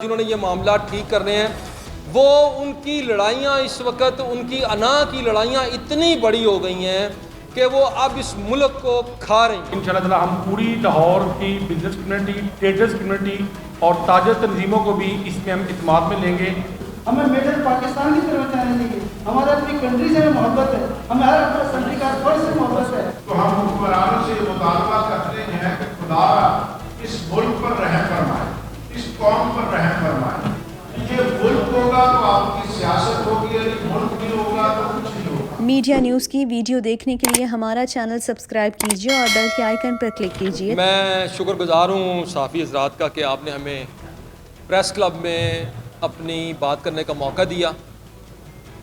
जिन्होंने ये मामला ठीक करने हैं वो उनकी लड़ाइयाँ इस वक्त उनकी अना की लड़ाइयाँ इतनी बड़ी हो गई हैं कि वो अब इस मुल्क को खा रही हैं। इंशाअल्लाह हम पूरी लाहौर की बिजनेस कम्युनिटी, ट्रेडर्स कम्युनिटी और ताजर तंजीमों को भी इसमें हम इत्मीनान में लेंगे। हमें मेडल पाकिस्तान की तरफ जाने देंगे, हमारे अपनी कंट्री से मोहब्बत है, हमें हर अपने सर्टिफिकेट फर्ज से मोहब्बत है। तो हम हुक्मरानों से मुतालबा करते हैं कि खुदा इस मुल्क पर रहम फरमाए, इस कौम पर रहम फरमाए। ये मुल्क होगा तो आपकी सियासत होगी, यदि मुल्क नहीं होगा तो कुछ नहीं होगा। मीडिया न्यूज़ की वीडियो देखने के लिए हमारा चैनल सब्सक्राइब कीजिए और बेल के आइकन पर क्लिक कीजिए। मैं शुक्रगुजार हूँ साफ़ी हज़रात का कि आपने हमें प्रेस क्लब में अपनी बात करने का मौका दिया।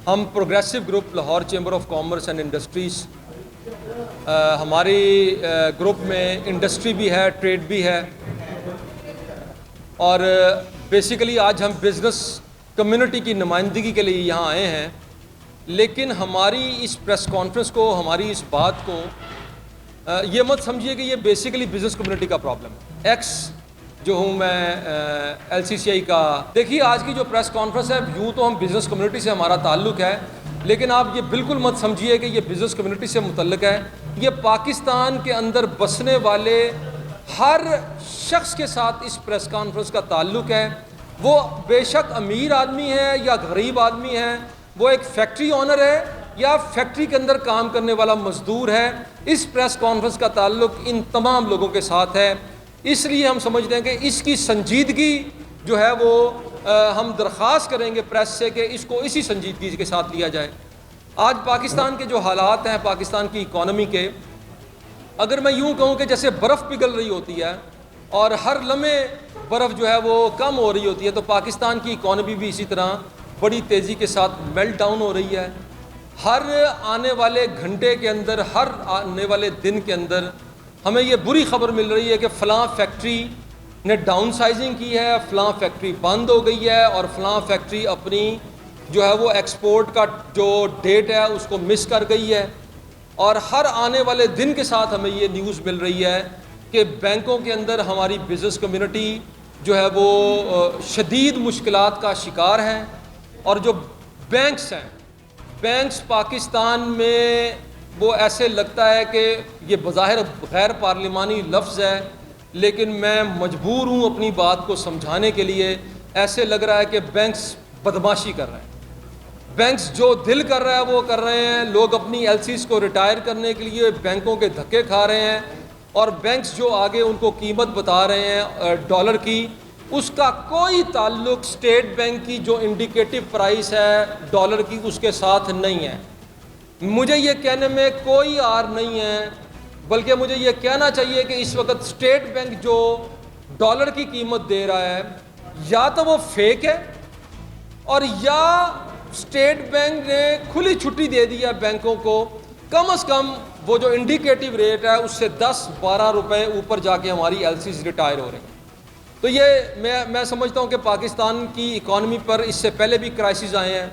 हम progressive group Lahore chamber of commerce and industries, हमारी ग्रुप में इंडस्ट्री भी है, ट्रेड भी है और बेसिकली आज हम बिज़नेस कम्युनिटी की नुमाइंदगी के लिए यहाँ आए हैं। लेकिन हमारी इस प्रेस कॉन्फ्रेंस को, हमारी इस बात को ये मत समझिए कि ये बेसिकली बिज़नेस कम्युनिटी का प्रॉब्लम है। एक्स जो हूँ मैं LCCI का, देखिए आज की जो प्रेस कॉन्फ्रेंस है, यूँ तो हम बिज़नेस कम्युनिटी से हमारा ताल्लुक़ है, लेकिन आप ये बिल्कुल मत समझिए कि ये बिज़नेस कम्युनिटी से मुतल्लिक है। ये पाकिस्तान के अंदर बसने वाले हर शख्स के साथ इस प्रेस कॉन्फ्रेंस का ताल्लुक़ है। वो बेशक अमीर आदमी है या गरीब आदमी है, वो एक फैक्ट्री ऑनर है या फैक्ट्री के अंदर काम करने वाला मज़दूर है, इस प्रेस कॉन्फ्रेंस का ताल्लुक़ इन तमाम लोगों के साथ है। इसलिए हम समझते हैं कि इसकी संजीदगी जो है वो हम दरख्वास्त करेंगे प्रेस से कि इसको इसी संजीदगी के साथ लिया जाए। आज पाकिस्तान के जो हालात हैं, पाकिस्तान की इकॉनमी के, अगर मैं यूँ कहूँ कि जैसे बर्फ़ पिघल रही होती है और हर लम्हे बर्फ़ जो है वो कम हो रही होती है, तो पाकिस्तान की इकॉनमी भी इसी तरह बड़ी तेज़ी के साथ मेल्ट डाउन हो रही है। हर आने वाले घंटे के अंदर, हर आने वाले दिन के अंदर हमें ये बुरी खबर मिल रही है कि फ़लाँ फैक्ट्री ने डाउन साइजिंग की है, फ़लाँ फैक्ट्री बंद हो गई है और फ़लाँ फैक्ट्री अपनी जो है वो एक्सपोर्ट का जो डेट है उसको मिस कर गई है। और हर आने वाले दिन के साथ हमें ये न्यूज़ मिल रही है कि बैंकों के अंदर हमारी बिज़नेस कम्युनिटी जो है वो शदीद मुश्किलात का शिकार है। और जो बैंक्स हैं, बैंक्स पाकिस्तान में वो ऐसे लगता है कि ये बज़ाहिर गैर पार्लिमानी लफ्ज़ है, लेकिन मैं मजबूर हूँ अपनी बात को समझाने के लिए। ऐसे लग रहा है कि बैंक्स बदमाशी कर रहे हैं, बैंक्स जो दिल कर रहा है वो कर रहे हैं। लोग अपनी LCs को रिटायर करने के लिए बैंकों के धक्के खा रहे हैं और बैंक्स जो आगे उनको कीमत बता रहे हैं डॉलर की, उसका कोई ताल्लुक स्टेट बैंक की जो इंडिकेटिव प्राइस है डॉलर की उसके साथ नहीं है। मुझे ये कहने में कोई आर नहीं है, बल्कि मुझे ये कहना चाहिए कि इस वक्त स्टेट बैंक जो डॉलर की कीमत दे रहा है या तो वो फेक है और या स्टेट बैंक ने खुली छुट्टी दे दी है बैंकों को। कम से कम वो जो इंडिकेटिव रेट है उससे 10-12 रुपए ऊपर जाके हमारी LCs रिटायर हो रही हैं। तो ये मैं समझता हूँ कि पाकिस्तान की इकॉनमी पर इससे पहले भी क्राइसिस आए हैं,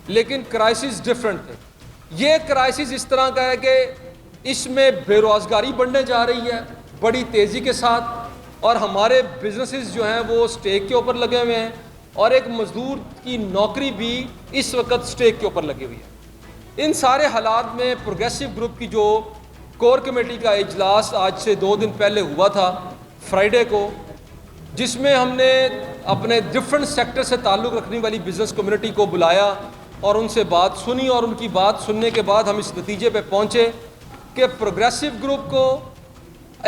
लेकिन क्राइसिस डिफरेंट थे। ये क्राइसिस इस तरह का है कि इसमें बेरोज़गारी बढ़ने जा रही है बड़ी तेज़ी के साथ और हमारे बिजनेसेस जो हैं वो स्टेक के ऊपर लगे हुए हैं और एक मज़दूर की नौकरी भी इस वक्त स्टेक के ऊपर लगी हुई है। इन सारे हालात में प्रोग्रेसिव ग्रुप की जो कोर कमेटी का इजलास आज से 2 दिन पहले हुआ था फ्राइडे को, जिसमें हमने अपने डिफरेंट सेक्टर से ताल्लुक़ रखने वाली बिज़नेस कम्युनिटी को बुलाया और उनसे बात सुनी और उनकी बात सुनने के बाद हम इस नतीजे पे पहुँचे कि प्रोग्रेसिव ग्रुप को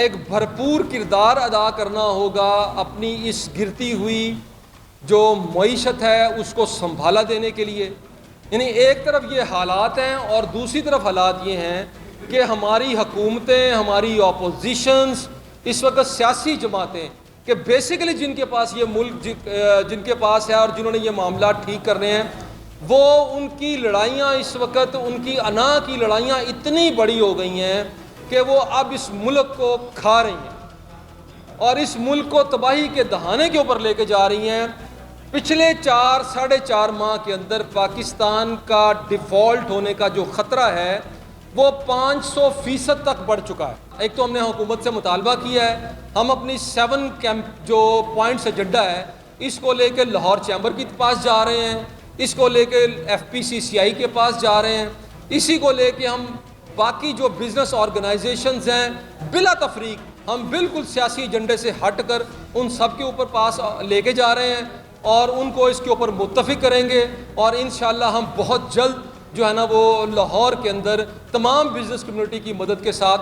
एक भरपूर किरदार अदा करना होगा अपनी इस गिरती हुई जो मईशत है उसको संभाला देने के लिए। यानी एक तरफ ये हालात हैं और दूसरी तरफ हालात ये हैं कि हमारी हुकूमतें, हमारी अपोजिशंस, इस वक्त सियासी जमातें कि बेसिकली जिनके पास ये मुल्क जिनके पास है और जिन्होंने ये मामला ठीक करने हैं, वो उनकी लड़ाइयाँ इस वक्त, उनकी अना की लड़ाइयाँ इतनी बड़ी हो गई हैं कि वो अब इस मुल्क को खा रही हैं और इस मुल्क को तबाही के दहाने के ऊपर लेके जा रही हैं। पिछले 4-4.5 माह के अंदर पाकिस्तान का डिफ़ॉल्ट होने का जो ख़तरा है वो 500% तक बढ़ चुका है। एक तो हमने हुकूमत से मुतालबा किया है, हम अपनी 7 कैंप जो पॉइंट्स एजेंडा है اس کو لے کے لاہور چیمبر کے پاس جا رہے ہیں، اس کو لے کے FPCCI کے پاس جا رہے ہیں، اسی کو لے کے ہم باقی جو بزنس آرگنائزیشنز ہیں بلا تفریق ہم بالکل سیاسی ایجنڈے سے ہٹ کر ان سب کے اوپر پاس لے کے جا رہے ہیں اور ان کو اس کے اوپر متفق کریں گے، اور انشاءاللہ ہم بہت جلد جو ہے نا وہ لاہور کے اندر تمام بزنس کمیونٹی کی مدد کے ساتھ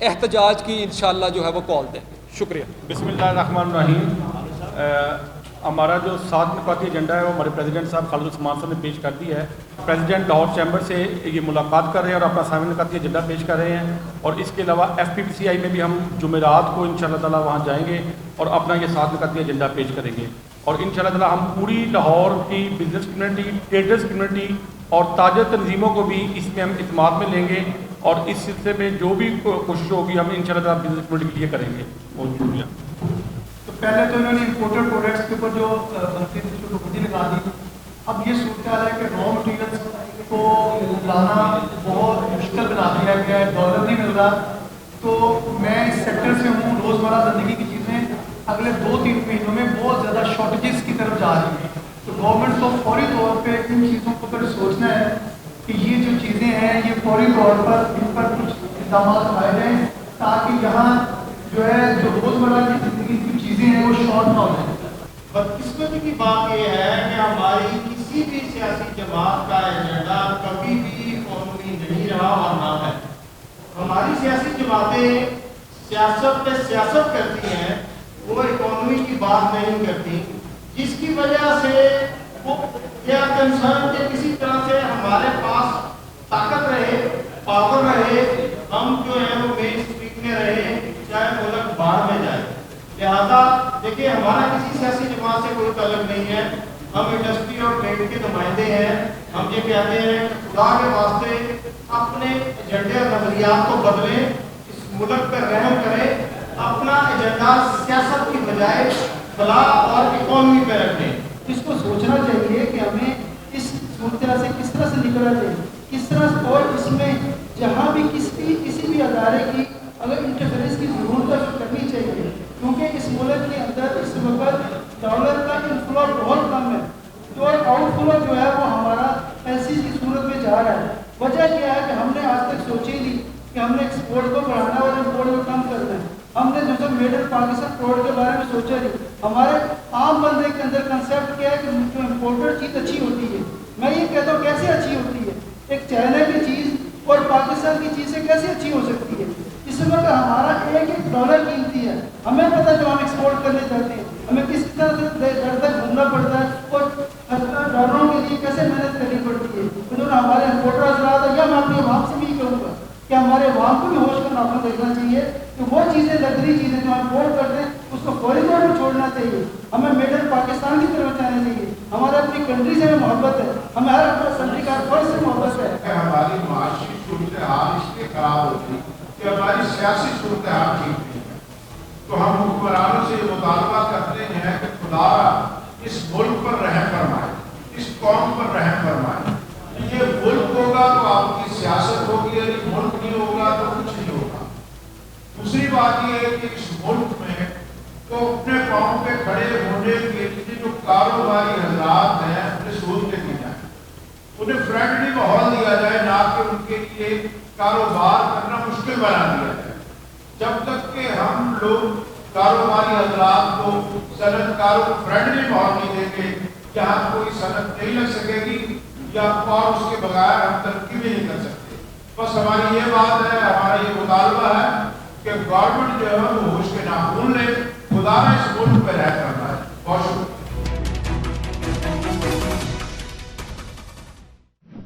احتجاج کی انشاءاللہ جو ہے وہ کال دیں گے۔ شکریہ۔ بسم اللہ الرحمن الرحیم۔ ہمارا جو 7 نکاتی ایجنڈا ہے وہ ہمارے پریزیڈنٹ صاحب خالد عثمان صاحب نے پیش کر دی ہے۔ پریزیڈنٹ لاہور چیمبر سے یہ ملاقات کر رہے ہیں اور اپنا 7 نکاتی ایجنڈا پیش کر رہے ہیں، اور اس کے علاوہ FPCCI میں بھی ہم جمعرات کو انشاءاللہ تعالیٰ وہاں جائیں گے اور اپنا یہ 7 نکاتی ایجنڈا پیش کریں گے، اور انشاءاللہ تعالیٰ ہم پوری لاہور کی بزنس کمیونٹی، ٹریڈرز کمیونٹی اور تاجر تنظیموں کو بھی اس میں ہم اعتماد میں لیں گے، اور اس سلسلے میں جو بھی کوشش ہوگی ہم انشاءاللہ تعالیٰ بزنس کمیونٹی کے لیے کریں گے۔ بہت شکریہ۔ تو پہلے تو انہوں نے امپورٹڈ پروڈکٹس کے اوپر جو بنتی تھی اس کو پابندی لگا دی۔ اب یہ صورتحال ہے کہ را مٹیریلس کو لانا بہت مشکل بنا دیا گیا ہے، ڈالر نہیں مل رہا۔ تو میں اس سیکٹر سے ہوں، روزمرہ زندگی کی چیزیں اگلے 2-3 مہینوں میں بہت زیادہ شارٹیجز کی طرف جا رہی ہیں، تو گورنمنٹ کو فوری طور پہ ان چیزوں کو پھر سوچنا ہے کہ یہ جو چیزیں ہیں یہ فوری طور پر ان پر کچھ اقدامات اٹھائے جائیں تاکہ یہاں جو ہے جو روزمرہ کی زندگی کی چیزیں ہیں وہ شارٹ نہ ہو جائیں۔ بدقسمتی کی بات یہ ہے کہ ہماری کسی بھی سیاسی جماعت کا ایجنڈا کبھی بھی قومی نہیں رہا اور نہ ہے۔ ہماری سیاسی جماعتیں سیاست پہ سیاست کرتی ہیں، وہ اکانومی کی بات نہیں کرتی، جس کی وجہ سے وہ کیا کنسرن کہ کسی طرح سے ہمارے پاس طاقت رہے، پاور رہے، ہم جو ہے وہ مین اسٹریٹ میں رہے، چاہے ملک باہر میں جائے۔ لہذا دیکھیے ہمارا کسی سیاسی جماعت سے کوئی تعلق نہیں ہے، ہم انڈسٹری اور ٹریڈ کے نمائندے ہیں۔ ہم یہ کہتے ہیں کہ خدا کے واسطے اپنے ایجنڈے اور نظریات کو بدلیں، اس ملک پر رحم کریں، اپنا ایجنڈا سیاست کی بجائے فلاح اور اکانومی پہ رکھیں۔ اس کو سوچنا چاہیے کہ ہمیں اس صورتحال سے کس طرح سے نکلنا چاہیے، کس طرح، اور اس میں جہاں بھی کسی بھی ادارے کی اگر انٹرفیرنس کی ضرورت ہے تو کرنی چاہیے، کیونکہ اس ملک کے اندر اس وقت ڈالر کا انفلو بہت کم ہے، جو آؤٹ فلو جو ہے وہ ہمارا ایسی کی صورت میں جا رہا ہے۔ وجہ کیا ہے کہ ہم نے آج تک سوچی نہیں کہ ہم نے ایکسپورٹ کو بڑھانا ہے اور امپورٹ کو کم کرنا ہے۔ ہم نے جو میڈ ان پاکستان پروڈکٹ کے بارے میں سوچا نہیں۔ ہمارے عام بندے کے اندر کنسیپٹ کیا ہے کہ جو امپورٹڈ چیز اچھی ہوتی ہے۔ میں یہ کہتا ہوں کیسے اچھی ہوتی ہے، ایک چائنا کی چیز اور پاکستان کی چیز سے کیسے اچھی ہو سکتی ہے؟ اس وقت ہمارا ایک ڈالر قیمتی ہے، ہمیں پتہ جو ہم ایکسپورٹ کرنے چاہتے ہیں ہمیں کس طرح سے در در گھومنا پڑتا ہے اور ڈالروں کے لیے کیسے محنت کرنی پڑتی ہے۔ انہوں نے ہمارے امپورٹر حضرات، یا میں اپنی عوام سے بھی یہ کہوں گا کہ ہمارے عوام کو بھی ہوش کا نافذ دیکھنا چاہیے کہ وہ چیزیں لگری چیزیں جو ہم امپورٹ کرتے ہیں اس کو فوری طور پر چھوڑنا چاہیے۔ ہمیں میڈ ان پاکستان کی طرف جانا چاہیے، ہمارے اپنی کنٹری سے ہمیں محبت ہے، ہمیں ہر اپنا کنٹری کا فرض سے محبت ہے۔ ہماری معاشی صورتحال اس لیے خراب ہوتی کہ ہماری سیاسی صورتحال ٹھیک نہیں ہے، تو ہم حکمرانوں سے یہ مطالبہ کرتے ہیں کہ خدا اس ملک پر رحم فرمائے، اس قوم پر رحم فرمائے۔ یہ ملک ہوگا تو آپ کی سیاست ہوگی، اور یہ ملک نہیں ہوگا تو کچھ نہیں ہوگا۔ دوسری بات یہ ہے کہ اس ملک میں تو اپنے پاؤں پہ کھڑے ہونے کے لیے جو کاروباری حضرات ہیں انہیں سہولتیں دی جائیں، انہیں فرینڈلی ماحول دیا جائے، نہ کہ ان کے لیے کاروبار کرنا مشکل بنا دیا جائے۔ جب تک کہ ہم لوگ کاروباری حضرات کو صنعت کاروں کو فرینڈلی ماحول نہیں دیں گے، جہاں کوئی صنعت نہیں لگ سکے گی یا اور اس کے بغیر ہم ترقی بھی نہیں کر سکتے۔ بس ہماری یہ بات ہے، ہمارا یہ مطالبہ ہے کہ گورنمنٹ جو ہے وہ ہوش کے ناخن لے، خدا نے اس ملک پہ رہ کر